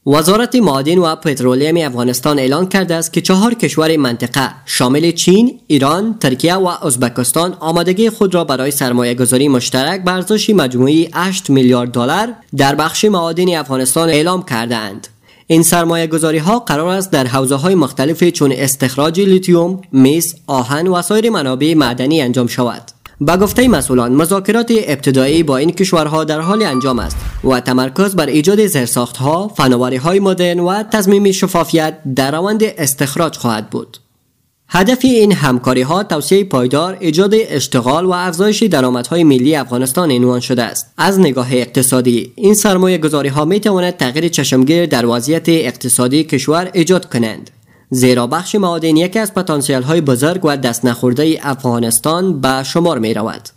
وزارت معادن و پترولیم افغانستان اعلان کرده است که 4 کشور منطقه شامل چین، ایران، ترکیه و ازبکستان آمادگی خود را برای سرمایه‌گذاری مشترک به ارزش مجموعی 8 میلیارد دلار در بخش معادن افغانستان اعلام کردند. این سرمایه‌گذاری ها قرار است در حوزه‌های مختلفی چون استخراج لیتیوم، مس، آهن و سایر منابع معدنی انجام شود. با گفته مسئولان، مذاکرات ابتدایی با این کشورها در حال انجام است و تمرکز بر ایجاد زیرساخت‌ها، فناوری‌های مدرن و تضمین شفافیت در روند استخراج خواهد بود. هدف این همکاری‌ها توسعه پایدار، ایجاد اشتغال و افزایش درآمدهای ملی افغانستان عنوان شده است. از نگاه اقتصادی، این سرمایه‌گذاری‌ها می‌تواند تغییر چشمگیر در وضعیت اقتصادی کشور ایجاد کنند، زیرا بخش معادن یکی از پتانسیل‌های بزرگ و دست نخورده افغانستان به شمار می‌رود.